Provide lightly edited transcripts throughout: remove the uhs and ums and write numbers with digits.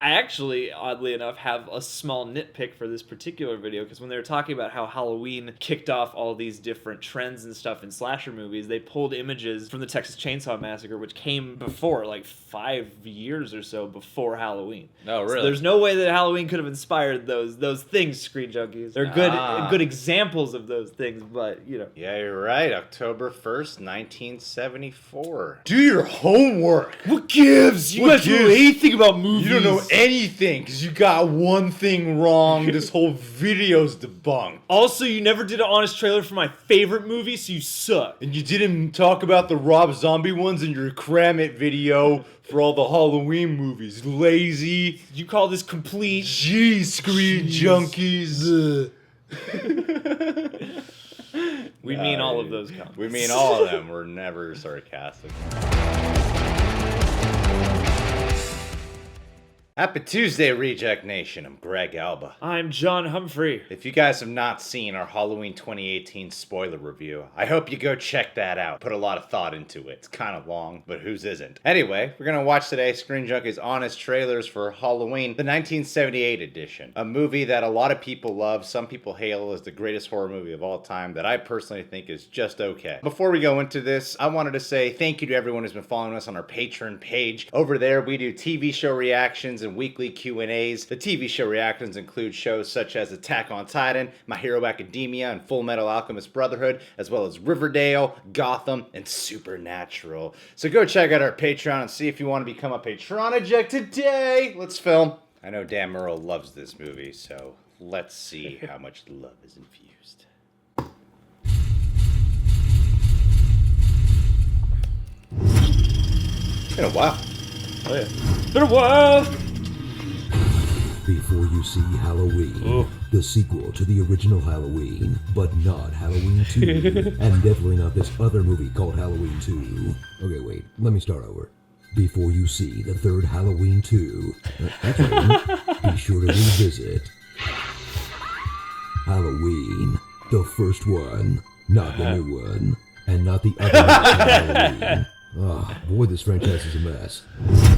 I actually, oddly enough, have a small nitpick for this particular video, because when they were talking about how Halloween kicked off all these different trends and stuff in slasher movies, they pulled images from the Texas Chainsaw Massacre, which came before, like 5 years or so before Halloween. Oh, really? So there's no way that Halloween could have inspired those things, Screen Junkies. They're good examples of those things, but, you know. Yeah, you're right. October 1st, 1974. Do your homework. What gives? You guys don't know anything about movies. You don't know anything because you got one thing wrong. This whole video's debunked. Also, you never did an honest trailer for my favorite movie, so you suck. And you didn't talk about the Rob Zombie ones in your Cram It video for all the Halloween movies. Lazy. You call this complete? Jeez, Screen Junkies. We mean all of those comments. We mean all of them. We're never sarcastic. Happy Tuesday, Reject Nation. I'm Greg Alba. I'm John Humphrey. If you guys have not seen our Halloween 2018 spoiler review, I hope you go check that out. Put a lot of thought into it. It's kind of long, but whose isn't? Anyway, we're going to watch today Screen Junkies' honest trailers for Halloween, the 1978 edition. A movie that a lot of people love, some people hail as the greatest horror movie of all time, that I personally think is just okay. Before we go into this, I wanted to say thank you to everyone who's been following us on our Patreon page. Over there, we do TV show reactions and weekly Q&As. The TV show reactions include shows such as Attack on Titan, My Hero Academia, and Full Metal Alchemist Brotherhood, as well as Riverdale, Gotham, and Supernatural. So go check out our Patreon and see if you want to become a Patronaject today. Let's film. I know Dan Murrell loves this movie, so let's see how much love is infused. It's been a while. Oh yeah. Been a while. Before you see Halloween, the sequel to the original Halloween, but not Halloween 2, and definitely not this other movie called Halloween 2. Okay, wait, let me start over. Before you see the third Halloween 2, that's right, be sure to revisit Halloween, the first one, not the new one, and not the other Halloween. Oh, boy, this franchise is a mess.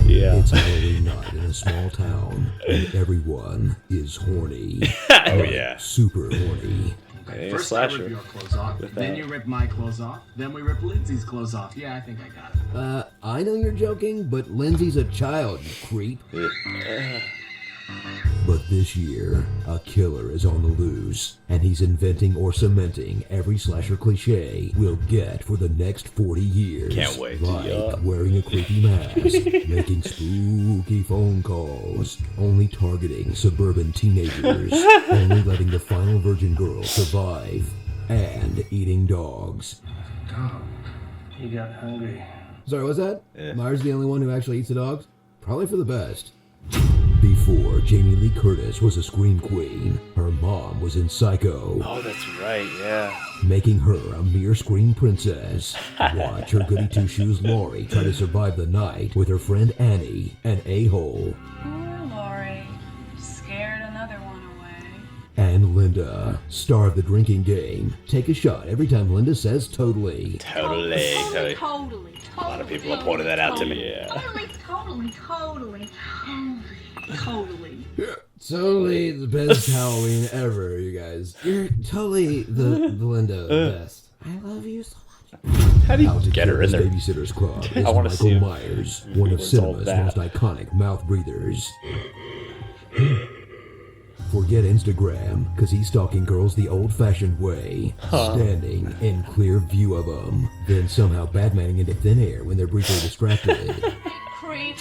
Yeah. It's Halloween night in a small town, and everyone is horny. Oh, yeah. Super horny. Hey, First I rip your clothes off, then you rip my clothes off, then we rip Lindsay's clothes off. Yeah, I think I got it. I know you're joking, but Lindsay's a child, you creep. But this year, a killer is on the loose, and he's inventing or cementing every slasher cliche we'll get for the next 40 years. Can't wait. Like wearing a creepy mask, making spooky phone calls, only targeting suburban teenagers, only letting the final virgin girl survive, and eating dogs. Tom, you got hungry. Sorry, what's that? Myers the only one who actually eats the dogs? Probably for the best. Before Jamie Lee Curtis was a scream queen, her mom was in Psycho. Oh, that's right, yeah. Making her a mere scream princess. Watch her goody two-shoes Laurie try to survive the night with her friend Annie, an a-hole. Poor Lori. Scared another one away. And Linda, star of the drinking game. Take a shot every time Linda says totally. Totally. Totally. A lot of people have pointed that out to me. Yeah. Totally. Totally the best Halloween ever, you guys. You're totally the Linda best. I love you so much. How do you Out to get her in there? Babysitter's Club is I wanna see Michael him. Myers, one of It's all cinema's that. most iconic mouth breathers. Forget Instagram, because he's stalking girls the old-fashioned way, standing in clear view of them, then somehow Batmaning into thin air when they're briefly distracted. Creep.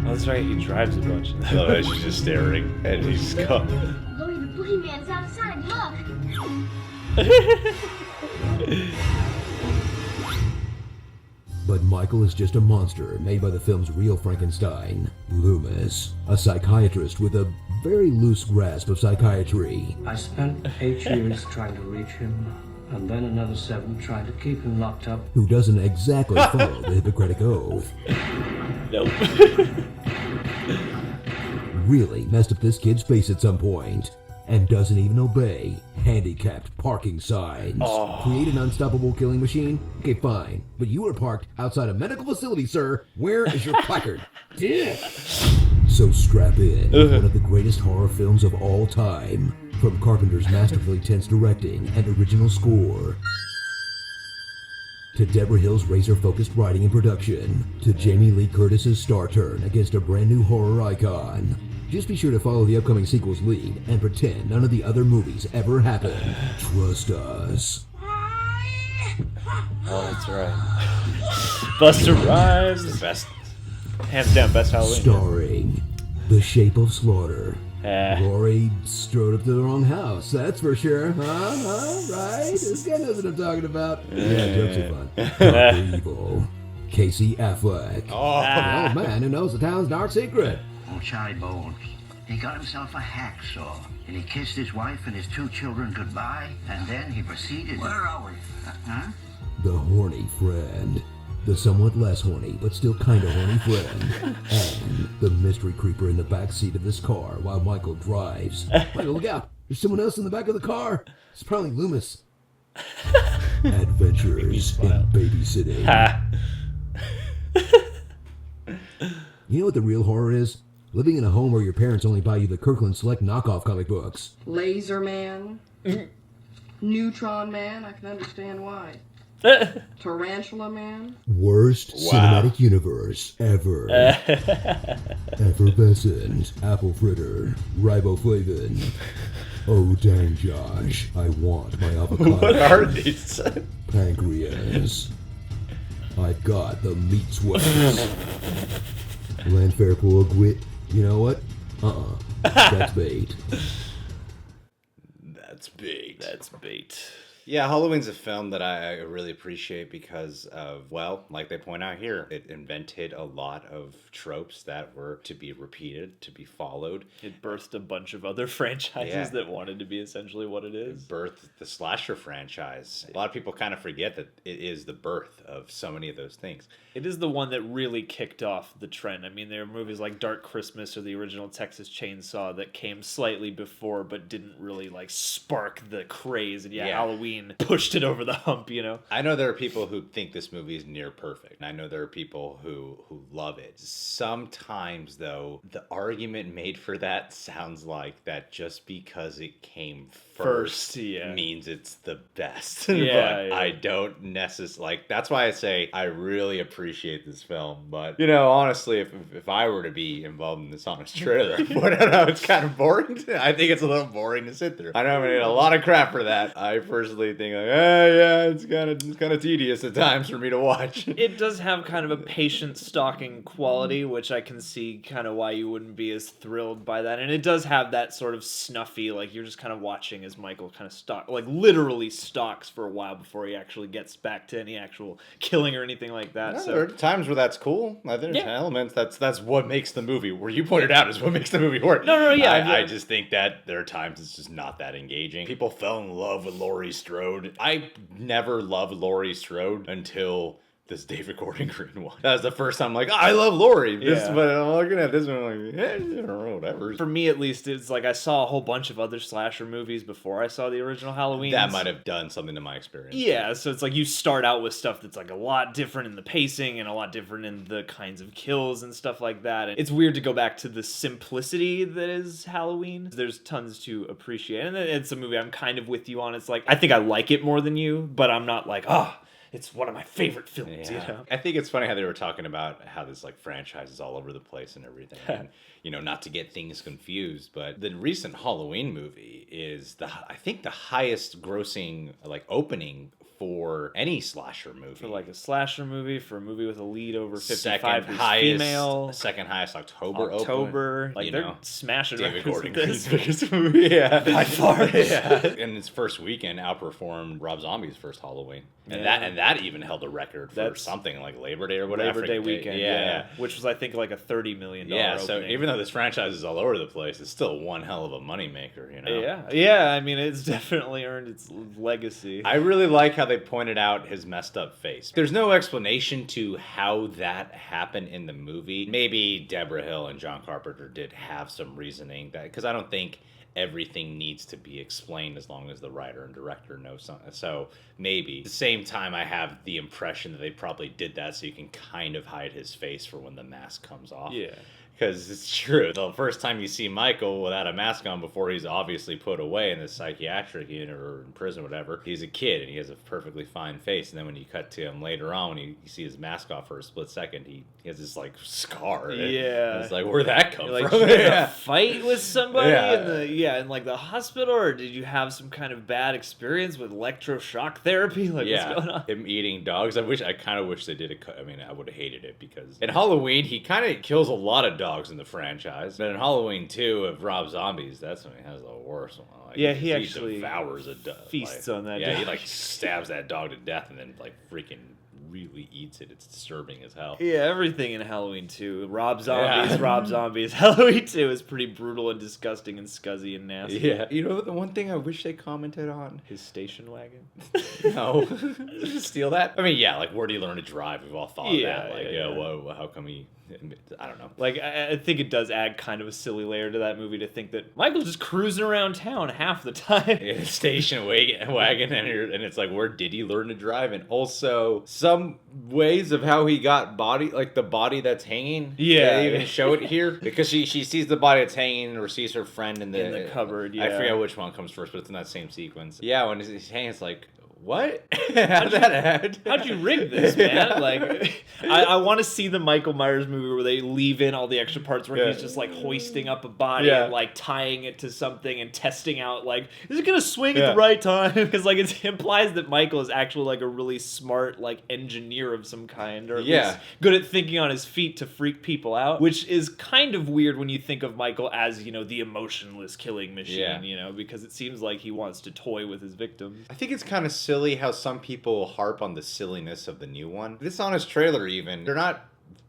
Oh, that's right, he drives a bunch. I love how she's just staring and he's gone. Lori, the boogeyman's outside. Look. But Michael is just a monster made by the film's real Frankenstein, Loomis, a psychiatrist with a very loose grasp of psychiatry. I spent 8 years trying to reach him, and then another 7 trying to keep him locked up. Who doesn't exactly follow the Hippocratic Oath. Nope. Really messed up this kid's face at some point. and doesn't even obey handicapped parking signs. Create an unstoppable killing machine? Okay, fine. But you were parked outside a medical facility, sir. Where is your placard? So strap in with one of the greatest horror films of all time. From Carpenter's masterfully tense directing and original score, to Deborah Hill's razor-focused writing and production, to Jamie Lee Curtis's star turn against a brand new horror icon. Just be sure to follow the upcoming sequel's lead and pretend none of the other movies ever happened. Trust us. Oh, that's right. Buster Rhymes. The best. Hands down, best Halloween. Starring The Shape of Slaughter. Eh. Laurie strode up to the wrong house, that's for sure. Right? This guy knows what I'm talking about. Yeah, jokes are fun. Dr. Evil. Casey Affleck. Oh, The old man who knows the town's dark secret. Oh, Charlie Bones. He got himself a hacksaw, and he kissed his wife and his 2 children goodbye, and then he proceeded... Where are we? Huh? The horny friend. The somewhat less horny, but still kinda horny friend. And the mystery creeper in the back seat of this car while Michael drives. Michael, look out! There's someone else in the back of the car. It's probably Loomis. Adventures in babysitting. Ha. You know what the real horror is? Living in a home where your parents only buy you the Kirkland Select knockoff comic books. Laser Man. Neutron Man, I can understand why. Tarantula Man. Worst cinematic universe ever. Effervescent, apple fritter, riboflavin. Oh dang, Josh, I want my avocado. what are these? Pancreas. I've got the meat sweats. Landfair pool of gwit. You know what? That's bait. That's big. That's bait. Yeah, Halloween's a film that I really appreciate because of, well, like they point out here, it invented a lot of tropes that were to be repeated, to be followed. It birthed a bunch of other franchises Yeah. that wanted to be essentially what it is. Birthed the slasher franchise. A lot of people kind of forget that it is the birth of so many of those things. It is the one that really kicked off the trend. I mean, there are movies like Dark Christmas or the original Texas Chainsaw that came slightly before but didn't really like spark the craze. And yeah, Halloween pushed it over the hump, you know? I know there are people who think this movie is near perfect. I know there are people who love it. Sometimes, though, the argument made for that sounds like that just because it came first yeah. means it's the best. Yeah, but yeah. I don't necessarily, like, that's why I say I really appreciate this film. But, you know, honestly, if I were to be involved in this honest trailer, I don't know, it's kind of boring. I think it's a little boring to sit through. I know I'm gonna get a lot of crap for that. I personally think, like, yeah, it's kind of tedious at times for me to watch. It does have kind of a patient stalking quality, which I can see kind of why you wouldn't be as thrilled by that. And it does have that sort of snuffy, like you're just kind of watching as Michael kind of literally stalks for a while before he actually gets back to any actual killing or anything like that. Yeah, So there are times where that's cool. There's Yeah. elements that's what makes the movie. Where you pointed out is what makes the movie work. No, yeah, I just think that there are times it's just not that engaging. People fell in love with Laurie Strode. I never loved Laurie Strode until this David Gordon Green one. That was the first time I'm like, I love Laurie. Yeah. But I'm looking at this one, I'm like, I don't know, whatever. for me, at least, it's like I saw a whole bunch of other slasher movies before I saw the original Halloween. That might have done something to my experience. Yeah, so it's like you start out with stuff that's like a lot different in the pacing and a lot different in the kinds of kills and stuff like that. And it's weird to go back to the simplicity that is Halloween. There's tons to appreciate. And it's a movie I'm kind of with you on. It's like, I think I like it more than you, but I'm not like, it's one of my favorite films, you know? I think it's funny how they were talking about how this like franchise is all over the place and everything. And, you know, not to get things confused, but the recent Halloween movie is I think the highest grossing like opening for any slasher movie. For like a slasher movie, for a movie with a lead over 55 second who's highest, female. second highest October. Like you they're know, smashing David records Gordon with Green's this. biggest movie, yeah, By far. yeah. And its first weekend outperformed Rob Zombie's first Halloween, and that even held a record for That's something like Labor Day or whatever. Labor Day weekend, yeah. Which was, I think, like a $30 million Yeah, opening. so even though this franchise is all over the place, it's still one hell of a moneymaker, you know? Yeah, I mean, it's definitely earned its legacy. I really like how they pointed out his messed up face. There's no explanation to how that happened in the movie. Maybe Deborah Hill and John Carpenter did have some reasoning that, because I don't think everything needs to be explained as long as the writer and director know something. So maybe. At the same time, I have the impression that they probably did that so you can kind of hide his face for when the mask comes off. Yeah. Because it's true. The first time you see Michael without a mask on before he's obviously put away in the psychiatric unit or in prison or whatever, he's a kid and he has a perfectly fine face. And then when you cut to him later on, when you see his mask off for a split second, he has this like scar. Yeah. And it's like, where'd that come Like, from? you had a fight with somebody Yeah. in like the hospital, or did you have some kind of bad experience with electroshock therapy? Like, what's going on? Him eating dogs. I kind of wish they did it. I mean, I would have hated it because in Halloween, he kind of kills a lot of dogs in the franchise. But in Halloween 2 of Rob Zombies, that's when he has the worst one. Like, Yeah, he actually devours a dog. feasts on that Yeah, dog. he like stabs that dog to death and then like freaking really eats it. It's disturbing as hell. Yeah, everything in Halloween 2. Rob Zombies, Yeah. Rob Zombies. Halloween 2 is pretty brutal and disgusting and scuzzy and nasty. Yeah. You know the one thing I wish they commented on? His station wagon. No. Steal that? I mean, yeah, like where do you learn to drive? We've all thought Yeah, that. Like, yeah. whoa, how come he... I don't know. Like, I think it does add kind of a silly layer to that movie to think that Michael's just cruising around town half the time. Yeah, station wagon and it's like, where did he learn to drive? And also some ways of how he got body, like the body that's hanging. Yeah. They even show it here because she sees the body that's hanging or sees her friend in the cupboard. Yeah, I forget which one comes first, but it's in that same sequence. Yeah, when he's hanging, it's like, what? How'd that happen? How'd you rig this, man? Like, I want to see the Michael Myers movie where they leave in all the extra parts where he's just like hoisting up a body and like tying it to something and testing out like, is it gonna swing at the right time? Because like it implies that Michael is actually like a really smart like engineer of some kind, or at least good at thinking on his feet to freak people out, which is kind of weird when you think of Michael as, you know, the emotionless killing machine, you know, because it seems like he wants to toy with his victims. I think it's kind of silly how some people harp on the silliness of the new one. This honest trailer even, they're not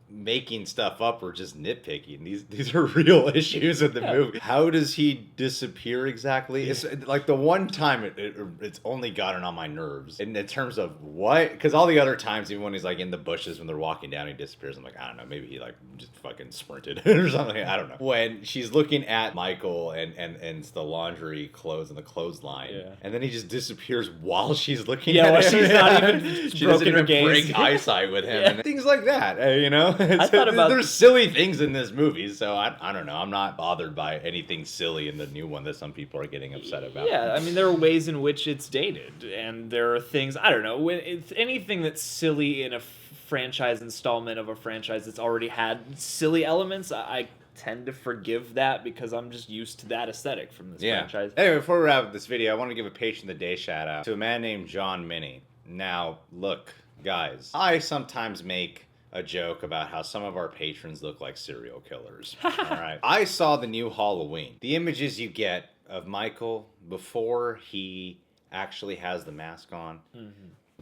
making stuff up or just nitpicking. These are real issues in the movie. How does he disappear exactly? It's like the one time it's only gotten on my nerves in terms of what, because all the other times, even when he's like in the bushes when they're walking down, he disappears. I'm like, I don't know, maybe he like just fucking sprinted or something. I don't know. When she's looking at Michael and it's the laundry clothes and the clothesline, and then he just disappears while she's looking at him. She's not even she doesn't even break eyesight with him and things like that, you know. I thought about there's silly things in this movie, so I don't know. I'm not bothered by anything silly in the new one that some people are getting upset about. Yeah, I mean, there are ways in which it's dated, and there are things, I don't know, when it's anything that's silly in a franchise installment of a franchise that's already had silly elements, I tend to forgive that because I'm just used to that aesthetic from this franchise. Anyway, before we wrap up this video, I want to give a Patron of the Day shout out to a man named John Minnie. Now, look, guys, I sometimes make a joke about how some of our patrons look like serial killers. All right. I saw the new Halloween. The images you get of Michael before he actually has the mask on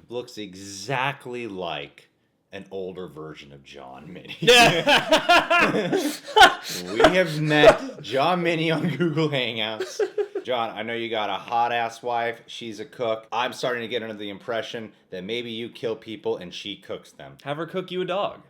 looks exactly like an older version of John Minnie. We have met John Minnie on Google Hangouts. John, I know you got a hot-ass wife. She's a cook. I'm starting to get under the impression that maybe you kill people and she cooks them. Have her cook you a dog.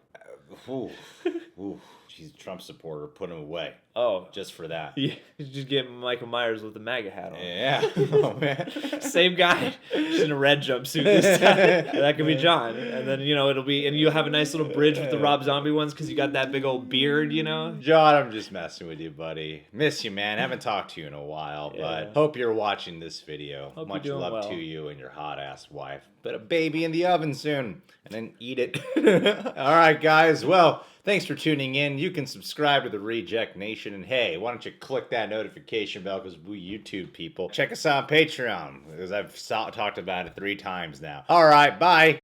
She's a Trump supporter. Put him away. Oh. Just for that. Yeah, just get Michael Myers with the MAGA hat on. Yeah. Oh, man. Same guy, just in a red jumpsuit this time. That could be John. And then, you know, it'll be, and you'll have a nice little bridge with the Rob Zombie ones because you got that big old beard, you know? John, I'm just messing with you, buddy. Miss you, man. Haven't talked to you in a while, but hope you're watching this video. Hope Much you're doing love well. to you and your hot-ass wife. But a baby in the oven soon. And then eat it. All right, guys. Well, thanks for tuning in. You can subscribe to the Reject Nation. And hey, why don't you click that notification bell because we YouTube people. Check us out on Patreon because I've talked about it 3 times now. All right, bye.